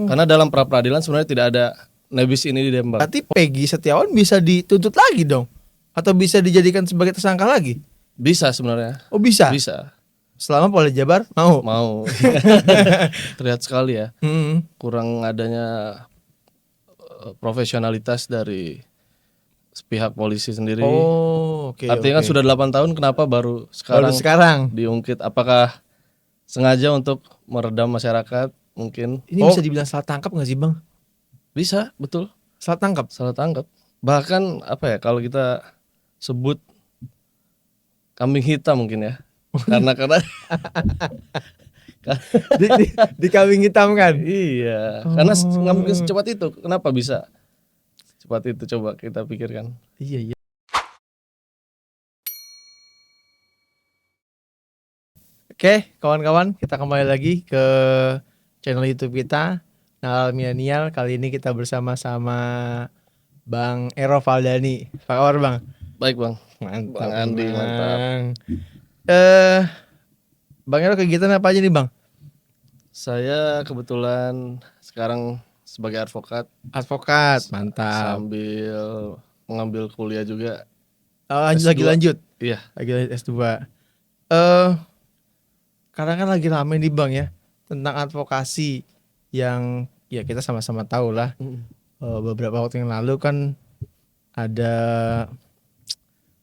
Karena dalam pra peradilan sebenarnya tidak ada nebis ini ditembak. Berarti Peggy Setiawan bisa dituntut lagi dong? Atau bisa dijadikan sebagai tersangka lagi? Bisa sebenarnya. Oh bisa? Bisa. Selama Polda Jabar mau? Mau. Terlihat sekali ya. Kurang adanya profesionalitas dari pihak polisi sendiri. Oh oke. Artinya kan sudah 8 tahun, kenapa baru Baru sekarang diungkit? Apakah sengaja untuk meredam masyarakat mungkin? ini bisa dibilang salah tangkap nggak sih bang? Bisa, betul. Salah tangkap? Salah tangkap. Bahkan apa ya, kalau kita sebut kambing hitam mungkin ya. karena di kambing hitam kan? iya, karena nggak mungkin secepat itu. Kenapa bisa cepat itu? Coba kita pikirkan. Iya. Oke, kawan-kawan, kita kembali lagi ke channel YouTube kita, Nalar Milenial. Kali ini kita bersama-sama Bang Ero Valdani. Apa kabar Bang? Baik Bang. Mantap. Bang Andi, mantap. Bang Ero kegiatan apa aja nih Bang? Saya kebetulan sekarang sebagai advokat. Advokat, mantap. Sambil mengambil kuliah juga. Lanjut. Iya. Lagi lanjut S2. Karena kan lagi rame nih Bang ya tentang advokasi yang ya kita sama-sama tahu lah. Beberapa waktu yang lalu kan ada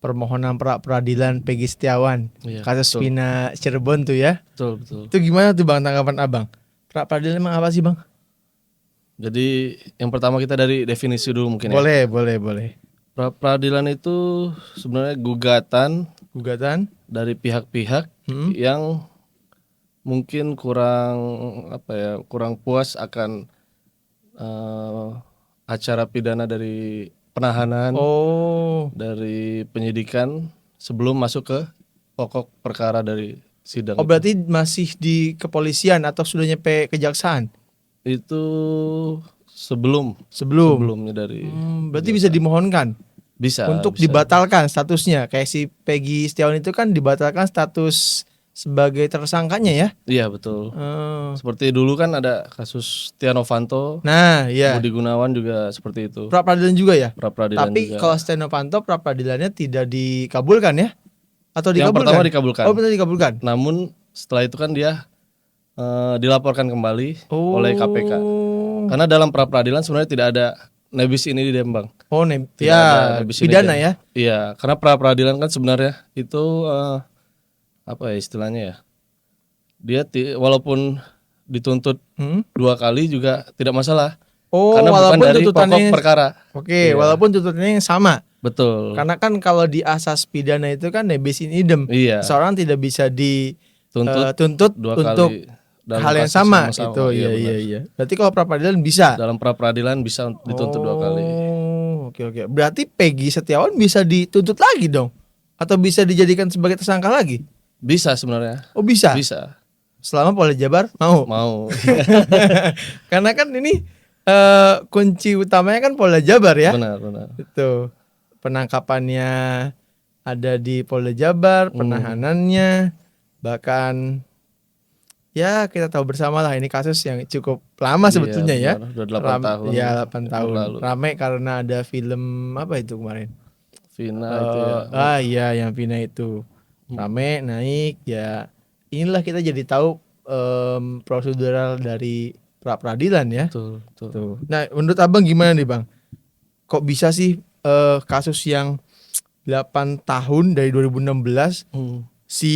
permohonan pra peradilan Peggy Setiawan, kasus Vina Cirebon tuh ya. Betul. Itu gimana tuh Bang tanggapan Abang? Pra peradilan emang apa sih Bang? Jadi yang pertama kita dari definisi dulu mungkin boleh, ya. Boleh. Pra peradilan itu sebenarnya gugatan dari pihak-pihak yang mungkin kurang puas akan acara pidana dari penahanan, dari penyidikan sebelum masuk ke pokok perkara dari sidang. Oh berarti masih di kepolisian atau sudah nyampe kejaksaan? Itu sebelumnya dari. Berarti bisa dimohonkan? Bisa. Untuk dibatalkan statusnya, kayak si Peggy Setiawan itu kan dibatalkan status sebagai tersangkanya ya? Iya betul. Seperti dulu kan ada kasus Setia Novanto. Nah iya. Budi Gunawan juga seperti itu. Pra peradilan juga ya? Tapi kalau Setia Novanto pra peradilannya tidak dikabulkan ya? Atau dikabulkan? Yang pertama dikabulkan. Oh betul dikabulkan. Namun setelah itu kan dia dilaporkan kembali oleh KPK. Karena dalam pra peradilan sebenarnya tidak ada nebis ini ditembak. Pidana ya? Iya, karena pra peradilan kan sebenarnya itu apa ya istilahnya ya, dia walaupun dituntut 2 kali juga tidak masalah. Karena bukan dari pokok perkara. Oke, walaupun tuntutannya yang sama. Betul. Karena kan kalau di asas pidana itu kan nebis in idem. Seorang tidak bisa dituntut untuk hal yang sama. Itu iya. Berarti kalau pra peradilan bisa. Dalam pra peradilan bisa dituntut 2 kali. Oke. Berarti Peggy Setiawan bisa dituntut lagi dong? Atau bisa dijadikan sebagai tersangka lagi? Bisa sebenarnya. Oh bisa? Bisa. Selama Polda Jabar mau? Mau. Karena kan ini kunci utamanya kan Polda Jabar ya? Benar. Itu penangkapannya ada di Polda Jabar, penahanannya bahkan ya kita tahu bersama lah ini kasus yang cukup lama sebetulnya ya. Udah 8 tahun. Iya 8 tahun. Ramai karena ada film apa itu kemarin? Vina itu ya. Iya yang Vina itu. Rame naik ya, inilah kita jadi tahu prosedural dari pra peradilan ya. Betul. Tuh. Nah menurut abang gimana nih bang, kok bisa sih kasus yang 8 tahun dari 2016 si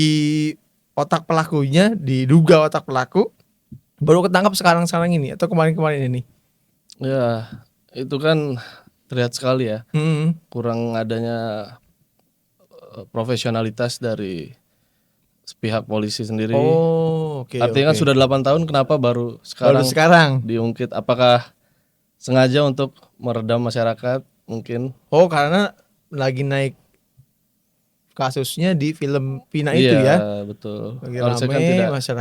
otak pelakunya diduga otak pelaku baru ketangkap sekarang ini atau kemarin ini? Ya itu kan terlihat sekali ya, kurang adanya profesionalitas dari pihak polisi sendiri. Artinya kan sudah 8 tahun, kenapa baru sekarang diungkit? Apakah sengaja untuk meredam masyarakat mungkin? Karena lagi naik kasusnya di film Vina itu ya. Iya betul. Harusnya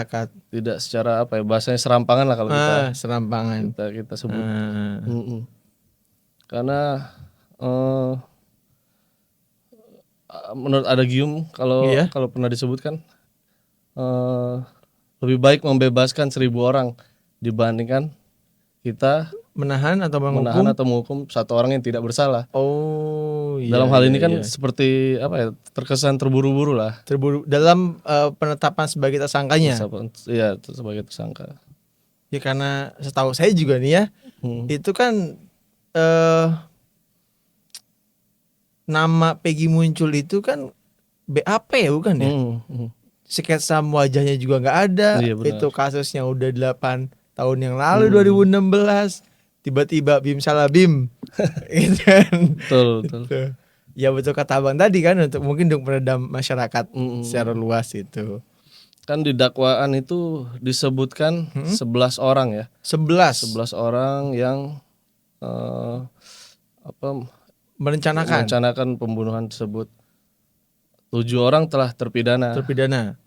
kan tidak secara apa ya, bahasanya serampangan lah kalau kita sebut. Karena menurut Adagium kalau pernah disebutkan lebih baik membebaskan 1000 orang dibandingkan kita menahan atau menghukum satu orang yang tidak bersalah. Oh, iya. Dalam hal ini kan seperti apa ya, terkesan terburu-buru lah. Dalam penetapan sebagai tersangkanya. Iya, sebagai tersangka. Ya karena setahu saya juga nih ya, itu kan nama Peggy muncul itu kan BAP ya, bukan ya? Sketsa wajahnya juga nggak ada. Iya, itu kasusnya udah 8 tahun yang lalu, 2016. Tiba-tiba Bim salah Bim. Gitu kan. Betul. Ya betul kata abang tadi kan, mungkin untuk meredam masyarakat secara luas itu. Kan di dakwaan itu disebutkan 11 orang ya. 11 orang yang merencanakan pembunuhan tersebut. 7 orang telah terpidana.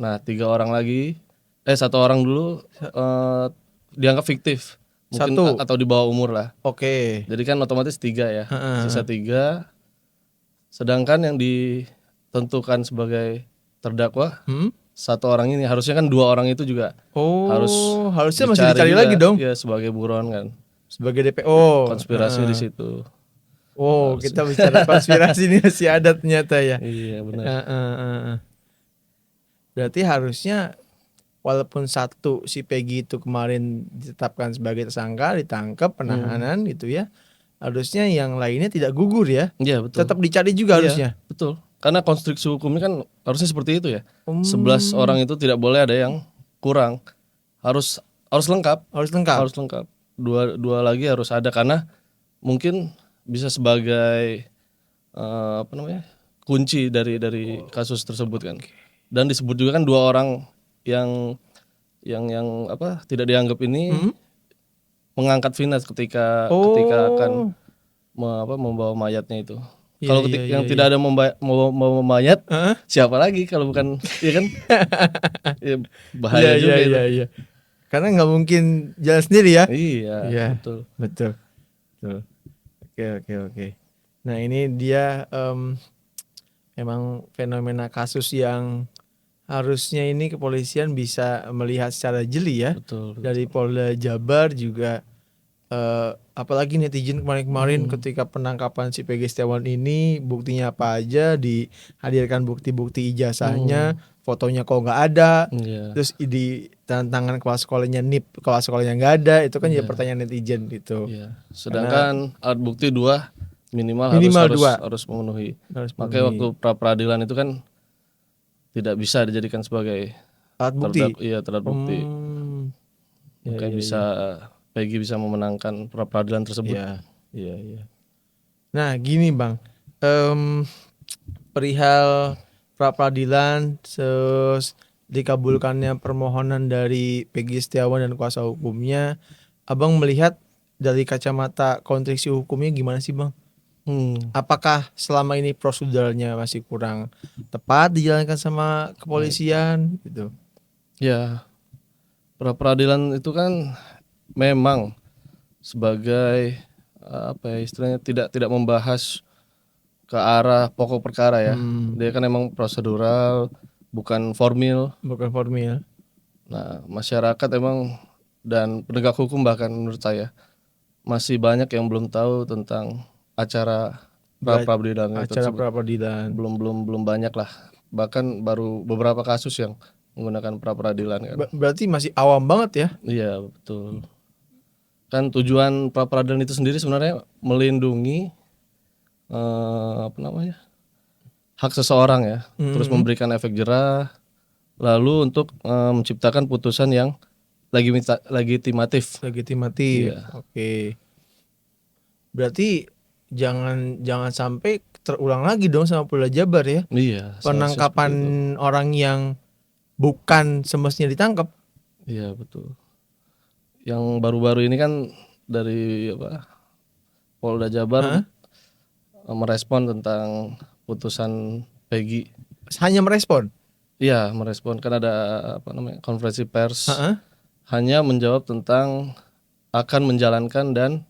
Nah, 3 orang lagi, 1 orang dulu dianggap fiktif. Mungkin atau di bawah umur lah. Oke. Jadi kan otomatis 3 ya. Sisa 3. Sedangkan yang ditentukan sebagai terdakwa 1 orang ini, harusnya kan 2 orang itu juga harusnya masih dicari lagi dong. Ya, sebagai buron kan. Sebagai DPO. Konspirasi di situ. Kita bicara konspirasi ini masih ada ternyata ya. Iya, benar. Berarti harusnya walaupun si Peggy itu kemarin ditetapkan sebagai tersangka, ditangkap, penahanan gitu ya, harusnya yang lainnya tidak gugur ya. Iya, betul. Tetap dicari juga harusnya. Betul. Karena konstruksi hukumnya kan harusnya seperti itu ya. 11 orang itu tidak boleh ada yang kurang. Harus lengkap. Harus lengkap. Dua lagi harus ada, karena mungkin bisa sebagai kunci dari kasus tersebut kan. Dan disebut juga kan 2 orang yang tidak dianggap ini mengangkat Vina ketika akan membawa mayatnya itu. Kalau yang tidak ada membawa mayat, siapa lagi kalau bukan, ya kan? Ya, bahaya juga itu. Iya. Karena nggak mungkin jalan sendiri ya. Iya. Betul. Oke. Nah ini dia memang fenomena kasus yang harusnya ini kepolisian bisa melihat secara jeli ya. Betul. Dari Polda Jabar juga, apalagi netizen kemarin ketika penangkapan si Peggy Setiawan ini, buktinya apa aja, dihadirkan bukti-bukti ijazahnya, fotonya kok nggak ada, terus di tangan kepala sekolahnya kepala sekolahnya nggak ada, itu kan jadi pertanyaan netizen gitu. Sedangkan alat bukti 2 minimal harus memenuhi. Makanya waktu pra peradilan itu kan tidak bisa dijadikan sebagai alat bukti. Alat bukti. Makanya Peggy bisa memenangkan pra peradilan tersebut. Iya. Nah gini Bang, perihal pra peradilan dikabulkannya permohonan dari Peggy Setiawan dan kuasa hukumnya, Abang melihat dari kacamata konstruksi hukumnya gimana sih Bang? Apakah selama ini prosedurnya masih kurang tepat dijalankan sama kepolisian gitu? Ya, pra peradilan itu kan memang sebagai istilahnya tidak membahas ke arah pokok perkara ya. Dia kan emang prosedural, bukan formil. Nah, masyarakat emang dan penegak hukum bahkan menurut saya masih banyak yang belum tahu tentang acara pra peradilan. Belum banyak lah. Bahkan baru beberapa kasus yang menggunakan pra peradilan kan. Berarti masih awam banget ya? Iya, betul. Kan tujuan pra peradilan itu sendiri sebenarnya melindungi hak seseorang ya. Terus memberikan efek jerah, lalu untuk menciptakan putusan yang legitimatif. Iya. Oke. Berarti jangan sampai terulang lagi dong sama Polda Jabar ya. Iya. Penangkapan orang yang bukan semestinya ditangkap. Iya, betul. Yang baru-baru ini kan dari Polda Jabar merespon tentang putusan Peggy. Hanya merespon? Iya, merespon, kan ada konferensi pers. Hanya menjawab tentang akan menjalankan dan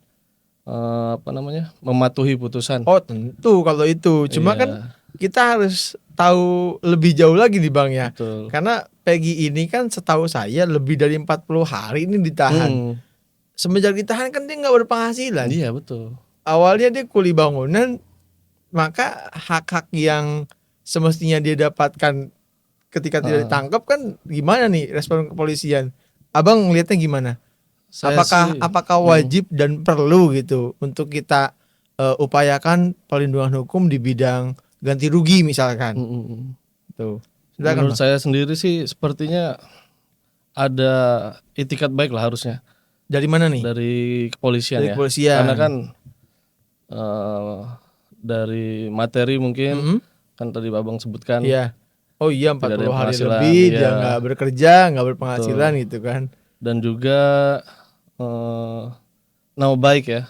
mematuhi putusan. Oh tentu kalau itu. Cuma kan kita harus tahu lebih jauh lagi nih Bang ya. Betul. Karena Peggy ini kan setahu saya lebih dari 40 hari ini ditahan. semenjak ditahan kan dia nggak berpenghasilan. Iya betul. Awalnya dia kuli bangunan, maka hak-hak yang semestinya dia dapatkan ketika tidak ditangkap kan gimana nih respon kepolisian? Abang ngelihatnya gimana? Apakah wajib dan perlu gitu untuk kita upayakan perlindungan hukum di bidang ganti rugi misalkan? Tuh. Silakan, menurut saya sendiri sih sepertinya ada itikat baik lah harusnya. Dari mana nih? Dari kepolisian ya. Karena kan dari materi mungkin kan tadi Abang sebutkan. Iya. Oh iya 40 hari lebih dia nggak bekerja, nggak berpenghasilan gitu kan. Dan juga nama baik ya.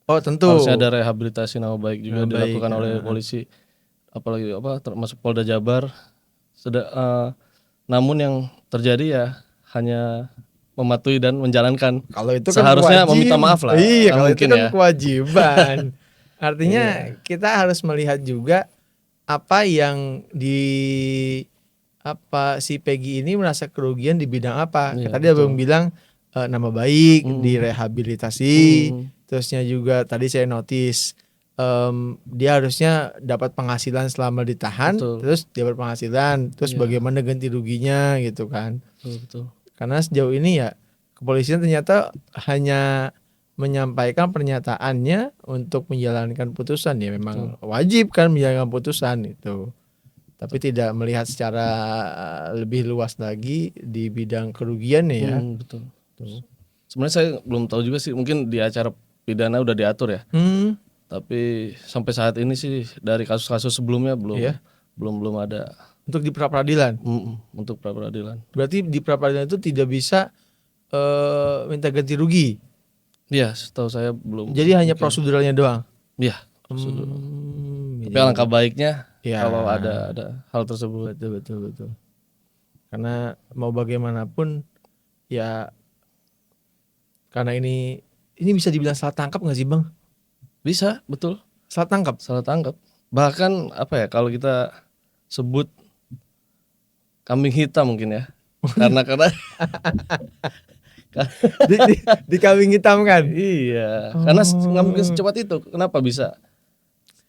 Oh tentu. Harusnya ada rehabilitasi nama baik juga dilakukan oleh polisi. Apalagi termasuk Polda Jabar. Namun yang terjadi ya hanya mematuhi dan menjalankan. Kalau itu kan seharusnya wajib. Meminta maaf lah. Iya, kalau itu kan kewajiban. Artinya kita harus melihat juga apa yang si Peggy ini merasa kerugian di bidang apa. Tadi Abang bilang nama baik, direhabilitasi. Terusnya juga tadi saya notice dia harusnya dapat penghasilan selama ditahan, terus dia berpenghasilan, terus bagaimana ganti ruginya gitu kan. Betul. Karena sejauh ini ya kepolisian ternyata hanya menyampaikan pernyataannya untuk menjalankan putusan, ya memang wajib kan menjalankan putusan itu, tapi tidak melihat secara lebih luas lagi di bidang kerugian ya. Betul. Sebenarnya saya belum tahu juga sih, mungkin di acara pidana udah diatur ya. Tapi sampai saat ini sih dari kasus-kasus sebelumnya belum ada. Untuk di pra-peradilan. Untuk pra-peradilan. Berarti di pra-peradilan itu tidak bisa minta ganti rugi. Iya, setahu saya belum. Jadi hanya proseduralnya doang. Iya. Tapi alangkah baiknya kalau ada hal tersebut. Betul. Karena mau bagaimanapun ya, karena ini bisa dibilang salah tangkap nggak sih Bang? Bisa, betul. Salah tangkap. Bahkan apa ya, kalau kita sebut kambing hitam mungkin ya. karena di kambing hitam kan? Iya. Karena nggak mungkin secepat itu. Kenapa bisa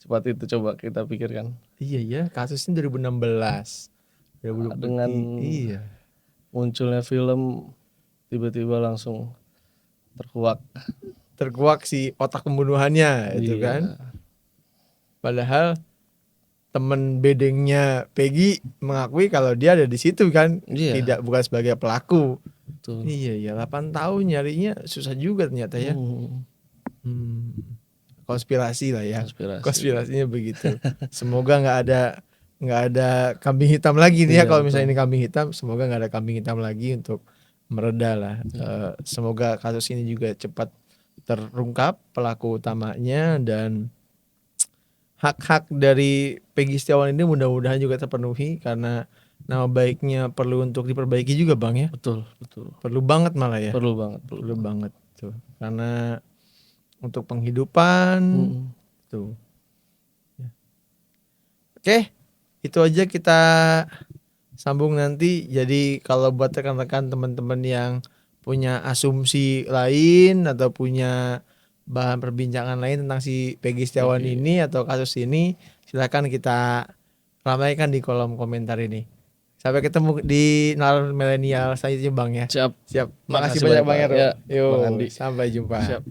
cepat itu? Coba kita pikirkan. Iya, kasusnya 2016. Dengan munculnya film, tiba-tiba langsung terkuak si otak pembunuhannya itu kan. Padahal temen bedengnya Peggy mengakui kalau dia ada di situ kan, bukan sebagai pelaku. Betul. Iya 8 tahun nyarinya susah juga ternyata ya. Konspirasi lah ya. Konspirasinya begitu. Semoga nggak ada kambing hitam lagi nih ya. Kalau misalnya ini kambing hitam, semoga nggak ada kambing hitam lagi untuk mereda lah. Semoga kasus ini juga cepat terungkap pelaku utamanya, dan hak-hak dari Peggy Setiawan ini mudah-mudahan juga terpenuhi, karena nama baiknya perlu untuk diperbaiki juga Bang ya. Betul. Perlu banget malah ya. Perlu banget tuh. Karena untuk penghidupan tuh. Oke, itu aja, kita sambung nanti. Jadi kalau buat rekan-rekan teman-teman yang punya asumsi lain atau punya bahan perbincangan lain tentang si Peggy Setiawan ini atau kasus ini, silakan kita ramaikan di kolom komentar ini. Sampai ketemu di Nalar Milenial selanjutnya Bang ya. Siap. Makasih banyak Bang ya. Yuk, Bang Andi. sampai jumpa. Siap.